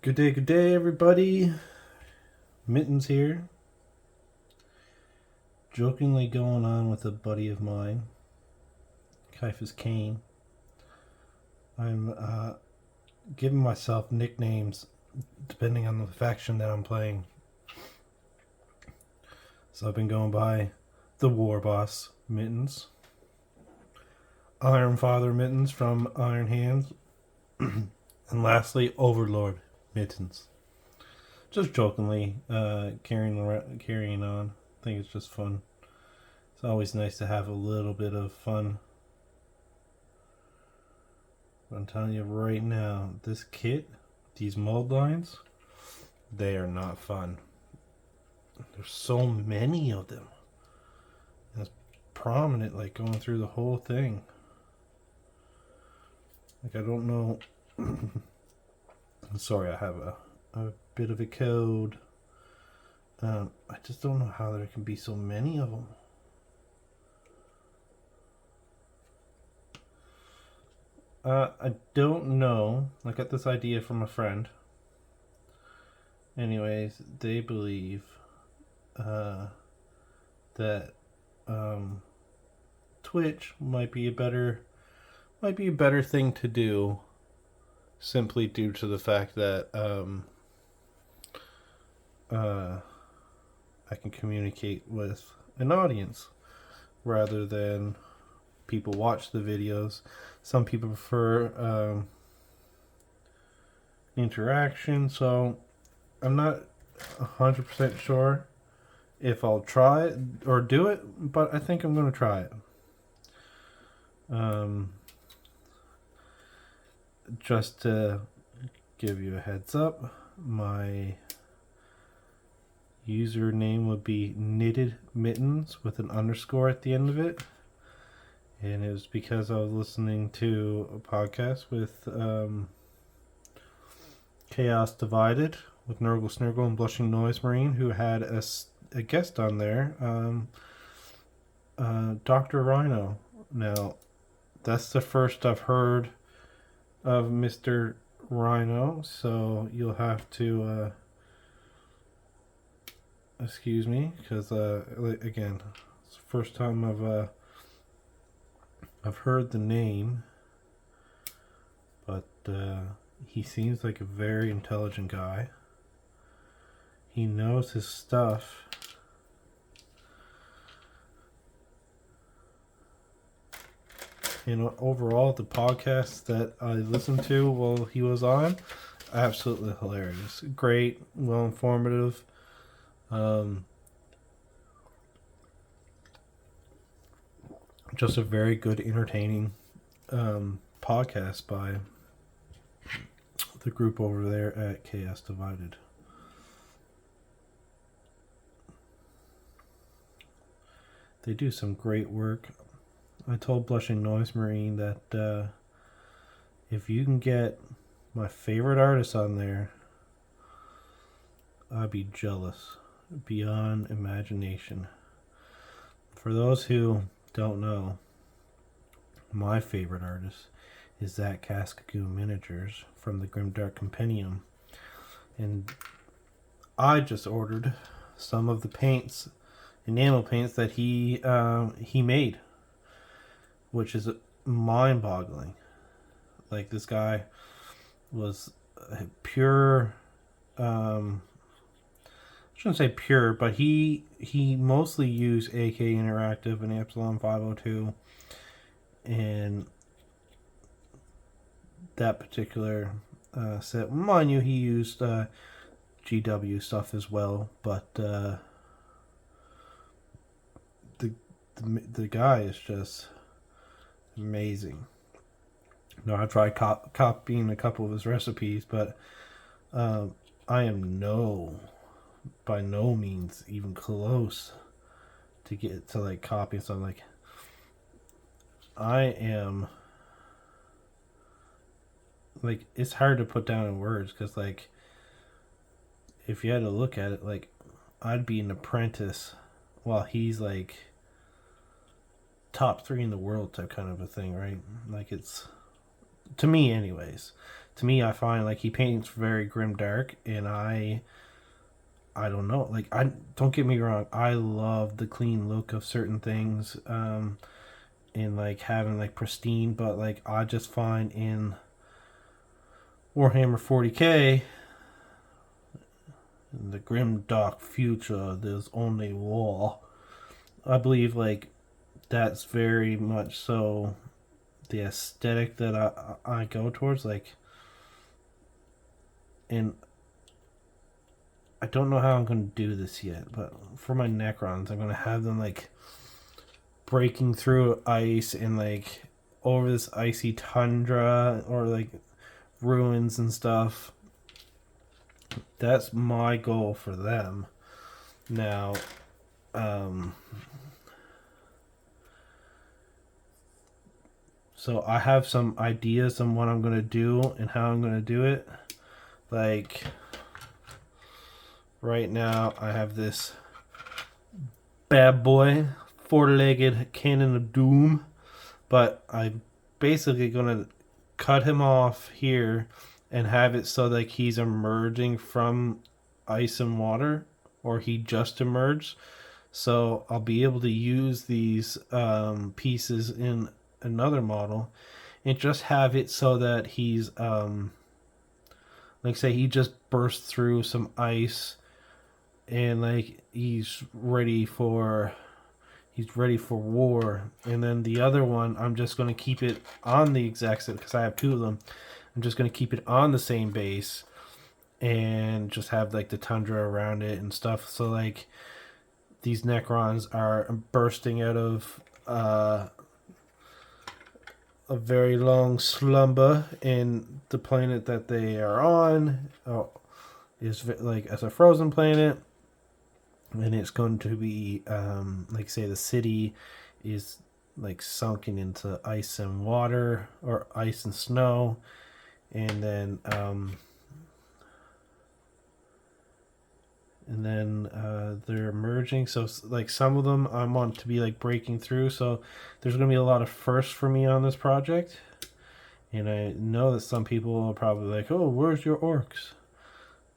Good day, everybody. Mittens here. Jokingly going on with a buddy of mine, Caiaphas Kane. I'm giving myself nicknames depending on the faction that I'm playing. So I've been going by the War Boss Mittens, Iron Father Mittens from Iron Hands, and lastly, Overlord Mittens. Just jokingly carrying on. I think it's just fun. It's always nice to have a little bit of fun. But I'm telling you right now, this kit, these mold lines, they are not fun. There's so many of them. And it's prominent, like going through the whole thing. Like, I don't know. Sorry, I have a bit of a code. I just don't know how there can be so many of them. I don't know. I got this idea from a friend. Anyways, they believe that Twitch might be a better thing to do, simply due to the fact that I can communicate with an audience rather than people watch the videos. Some people prefer interaction, so I'm not 100% sure if I'll try it or do it, but I think I'm going to try it. Just to give you a heads up, my username would be knitted mittens with an underscore at the end of it, and it was because I was listening to a podcast with Chaos Divided with Nurgle Snurgle and Blushing Noise Marine, who had a guest on there, Dr. Rhino. Now, that's the first I've heard of Mr. Rhino, so you'll have to excuse me, because again, it's the first time I've heard the name, but he seems like a very intelligent guy. He knows his stuff. And overall, the podcast that I listened to while he was on, absolutely hilarious. Great, well informative. Just a very good, entertaining podcast by the group over there at Chaos Divided. They do some great work. I told Blushing Noise Marine that if you can get my favorite artist on there, I'd be jealous beyond imagination. For those who don't know, my favorite artist is Zach Cascagoo Miniatures from the Grimdark Compendium, and I just ordered some of the paints, enamel paints that he made, which is mind-boggling. Like, this guy was pure. I shouldn't say pure, but he mostly used AK Interactive and Epsilon 502, and that particular set. Mind you, he used GW stuff as well, but the guy is just amazing. Now, I tried copying a couple of his recipes, but I am by no means even close to get to like copying something. Like, I am like, it's hard to put down in words, because like, if you had to look at it, like, I'd be an apprentice while he's like top 3 in the world type kind of a thing, right? Like, it's, to me anyways, to me, I find like he paints very grim dark, and I don't know. Like, I don't get me wrong, I love the clean look of certain things, and like having like pristine, but like I just find in Warhammer 40k, in the grim dark future, there's only war. I believe like that's very much so the aesthetic that I go towards. Like, and I don't know how I'm going to do this yet, but for my necrons, I'm going to have them like breaking through ice and like over this icy tundra or like ruins and stuff. That's my goal for them. Now, so I have some ideas on what I'm going to do and how I'm going to do it. Like, right now, I have this bad boy, four-legged cannon of doom, but I'm basically gonna cut him off here and have it so like he's emerging from ice and water, or he just emerged. So I'll be able to use these pieces in another model and just have it so that he's like say he just burst through some ice and like he's ready for war. And then the other one, I'm just going to keep it on the exact same, because I have two of them. I'm just going to keep it on the same base and just have like the tundra around it and stuff. So like these necrons are bursting out of a very long slumber, and the planet that they are on is like as a frozen planet, and it's going to be like say the city is like sunken into ice and water, or ice and snow, and then they're emerging. So like some of them I want to be like breaking through, so there's going to be a lot of firsts for me on this project. And I know that some people are probably like, oh, where's your orcs?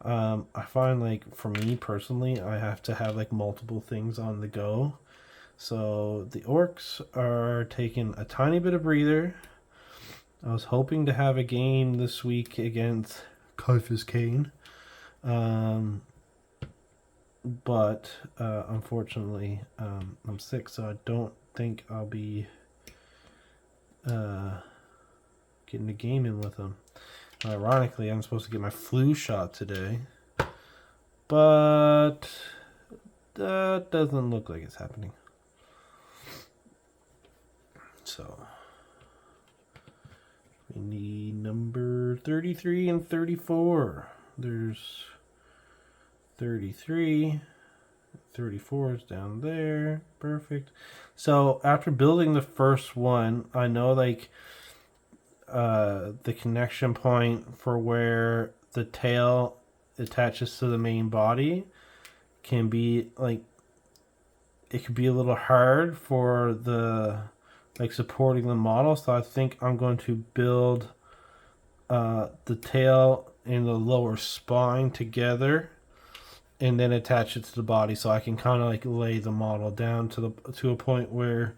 I find like for me personally, I have to have like multiple things on the go. So the orcs are taking a tiny bit of breather. I was hoping to have a game this week against Kaifus Kane. But unfortunately, I'm sick, so I don't think I'll be getting a game in with them. Ironically, I'm supposed to get my flu shot today, but that doesn't look like it's happening. So we need number 33 and 34. There's 33. 34 is down there. Perfect. So after building the first one, I know like the connection point for where the tail attaches to the main body can be like, it could be a little hard for the like supporting the model. So I think I'm going to build the tail and the lower spine together and then attach it to the body, so I can kind of like lay the model down to a point where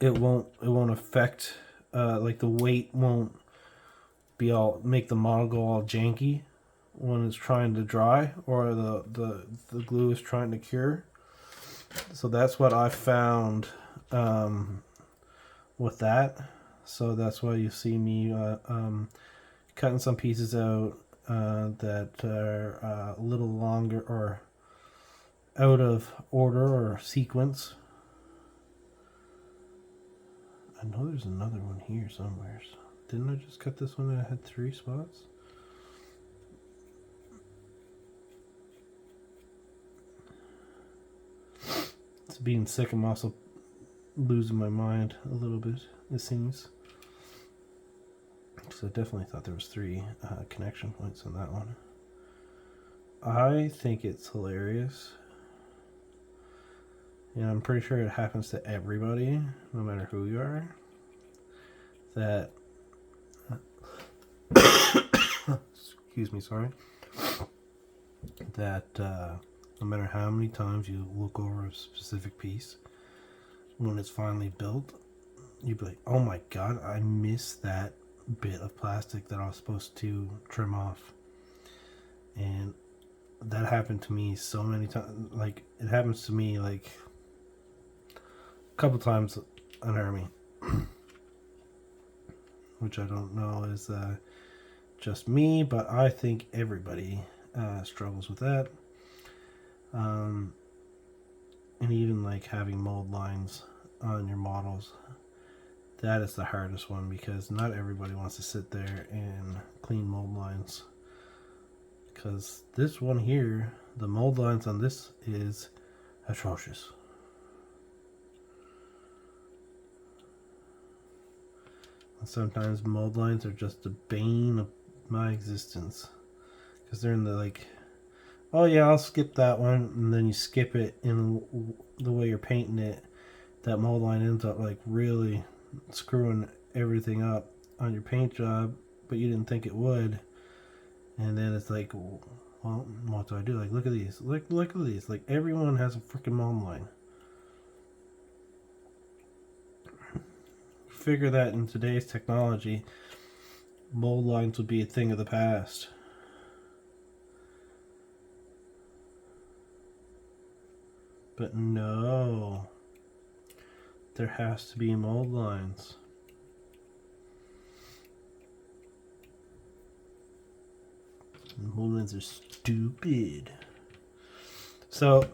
it won't affect like the weight won't make the model go all janky when it's trying to dry, or the glue is trying to cure. So that's what I found with that. So that's why you see me cutting some pieces out that are a little longer or out of order or sequence. I know there's another one here somewhere. Didn't I just cut this one and I had 3 spots? It's being sick. I'm also losing my mind a little bit, it seems. So I definitely thought there was 3 connection points on that one. I think it's hilarious. And I'm pretty sure it happens to everybody, no matter who you are, that excuse me, sorry, that no matter how many times you look over a specific piece, when it's finally built, you'd be like, oh my god, I missed that bit of plastic that I was supposed to trim off. And that happened to me so many times. Like, it happens to me like a couple times an army, which I don't know is just me, but I think everybody struggles with that. And even like having mold lines on your models, that is the hardest one, because not everybody wants to sit there and clean mold lines. Because this one here, the mold lines on this is atrocious. And sometimes mold lines are just the bane of my existence, because they're in the like, oh yeah, I'll skip that one, and then you skip it in the way you're painting it. That mold line ends up like really screwing everything up on your paint job, but you didn't think it would. And then it's like, well, what do I do? Like, look at these. Look at these. Like, everyone has a freaking mold line. Figure that in today's technology, mold lines would be a thing of the past. But no. There has to be mold lines. Mold lines are stupid. So,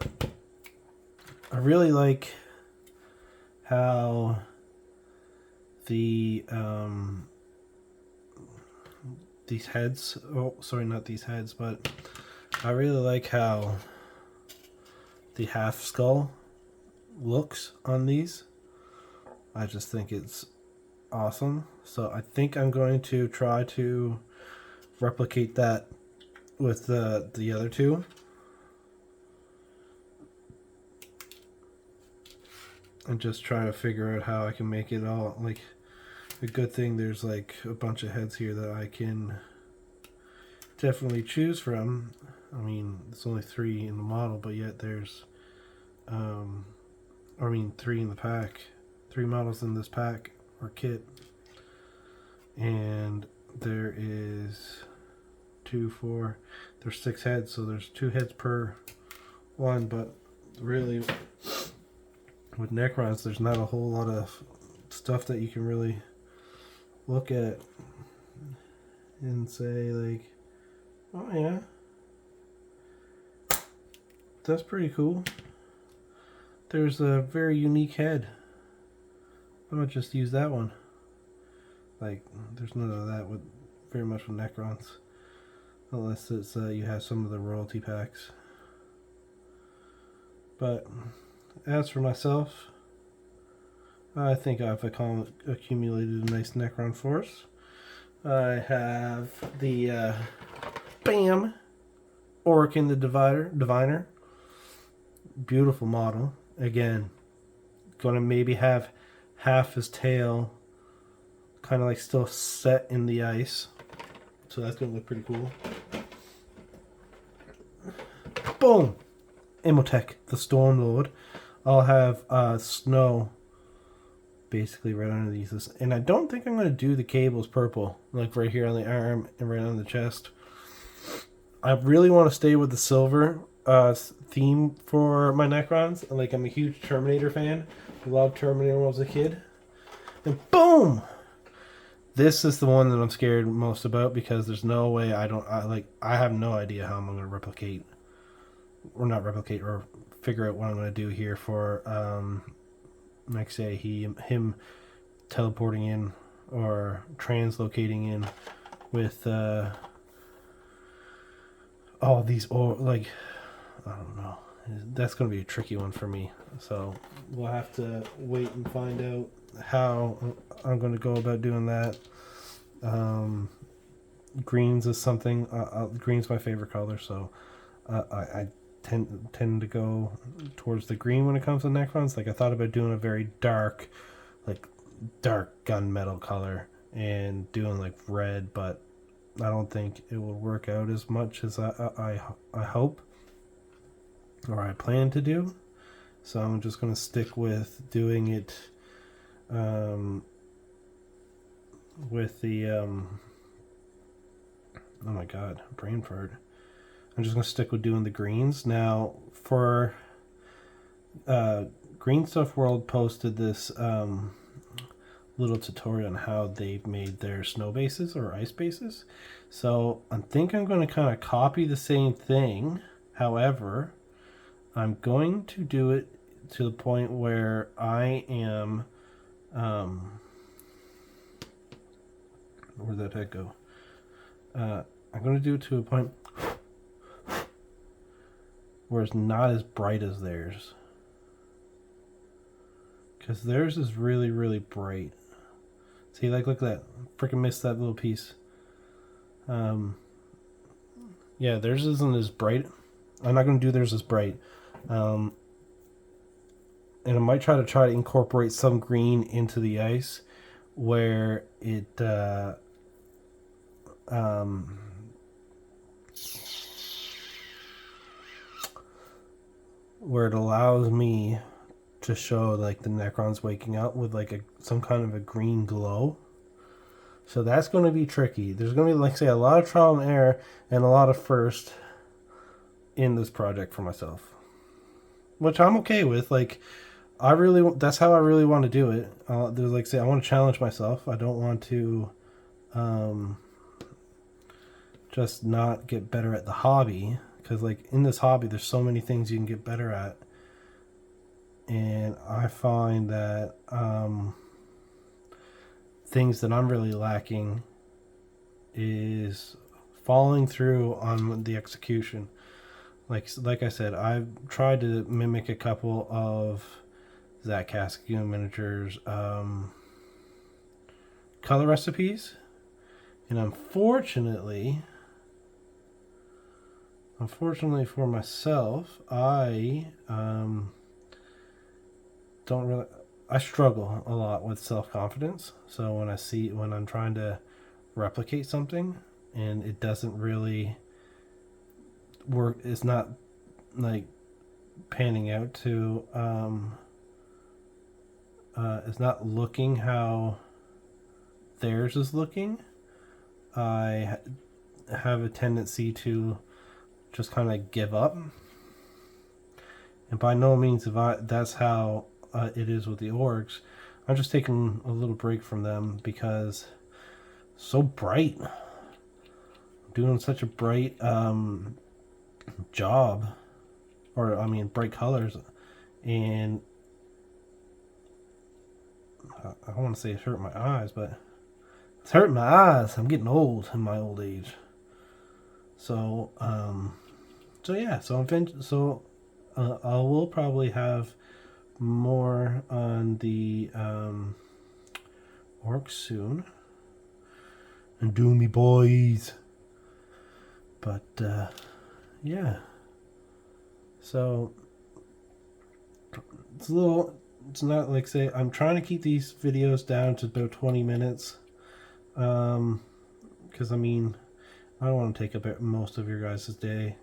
I really like how the these heads, oh sorry, not these heads, but I really like how the half skull looks on these. I just think it's awesome. So I think I'm going to try to replicate that with the other two. And just try to figure out how I can make it all, like, a good thing there's like a bunch of heads here that I can definitely choose from. I mean, it's only 3 in the model, but yet there's 3 in the pack. 3 models in this pack or kit. And there is 2, 4, there's 6 heads, so there's 2 heads per one, but really with necrons there's not a whole lot of stuff that you can really look at and say like, oh yeah, that's pretty cool. There's a very unique head. I'm gonna just use that one. Like, there's none of that with very much with necrons, unless it's you have some of the royalty packs. But as for myself, I think I've accumulated a nice necron force. I have the bam, Orokin the Diviner. Beautiful model. Again, gonna maybe have half his tail kind of like still set in the ice, so that's gonna look pretty cool. Boom! Imhotep, the Storm Lord. I'll have snow basically right under these, and I don't think I'm gonna do the cables purple, like right here on the arm and right on the chest. I really want to stay with the silver theme for my necrons. Like, I'm a huge Terminator fan. I loved Terminator when I was a kid. And boom! This is the one that I'm scared most about, because there's no way I have no idea how I'm going to replicate, or not replicate, or figure out what I'm going to do here for, like say him teleporting in or translocating in with all these, or like, I don't know. That's going to be a tricky one for me. So we'll have to wait and find out how I'm going to go about doing that. Greens is something. Green's my favorite color, so I tend to go towards the green when it comes to necrons. Like, I thought about doing a very dark gunmetal color and doing like red, but I don't think it will work out as much as I hope or I plan to do. So I'm just going to stick with doing it with the oh my god, brain fart. I'm just going to stick with doing the greens. Now for Green Stuff World posted this little tutorial on how they've made their snow bases or ice bases. So I think I'm going to kind of copy the same thing. However, I'm going to do it to the point where I am where'd that head go? I'm going to do it to a point where it's not as bright as theirs. Because theirs is really, really bright. See, like, look at that. Freaking missed that little piece. Yeah, theirs isn't as bright. I'm not going to do theirs as bright. And I might try to incorporate some green into the ice where it where it allows me to show like the necrons waking up with like some kind of a green glow. So that's going to be tricky. There's going to be, like, say, a lot of trial and error and a lot of first in this project for myself, which I'm okay with. Like, that's how I really want to do it. There's, like, say, I want to challenge myself. I don't want to just not get better at the hobby, because, like, in this hobby there's so many things you can get better at, and I find that things that I'm really lacking is following through on the execution. Like I said, I've tried to mimic a couple of Zach Cascue Miniatures color recipes, and unfortunately for myself, I don't really. I struggle a lot with self-confidence. So when I'm trying to replicate something and it doesn't really work, it's not like panning out to it's not looking how theirs is looking, I have a tendency to just kind of give up. And by no means that's how it is with the orcs. I'm just taking a little break from them because so bright. Doing such a bright job, or I mean bright colors, and I don't want to say it's hurting my eyes, but it's hurting my eyes. I'm getting old in my old age. So yeah. I will probably have more on the orcs soon. And do me, boys. But yeah. So it's not like, say, I'm trying to keep these videos down to about 20 minutes. Because I mean, I don't want to take up most of your guys' day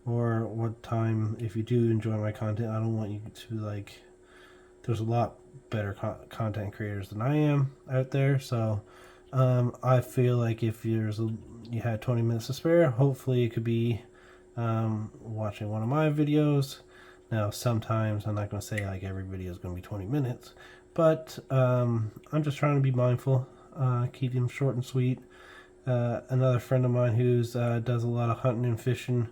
or what time. If you do enjoy my content, I don't want you to, like, there's a lot better content creators than I am out there. So I feel like if you had 20 minutes to spare, hopefully it could be watching one of my videos. Now, sometimes I'm not going to say like every video is going to be 20 minutes, but I'm just trying to be mindful, keep them short and sweet. Another friend of mine who's does a lot of hunting and fishing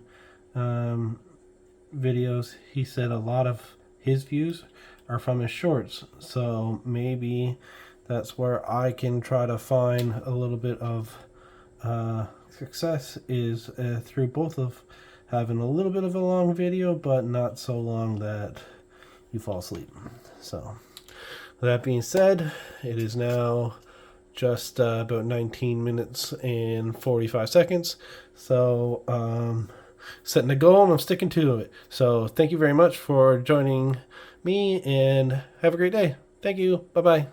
videos, he said a lot of his views are from his shorts, so maybe that's where I can try to find a little bit of success, is through both of having a little bit of a long video, but not so long that you fall asleep. So with that being said, it is now just about 19 minutes and 45 seconds. So setting a goal and I'm sticking to it. So thank you very much for joining me and have a great day. Thank you. Bye-bye.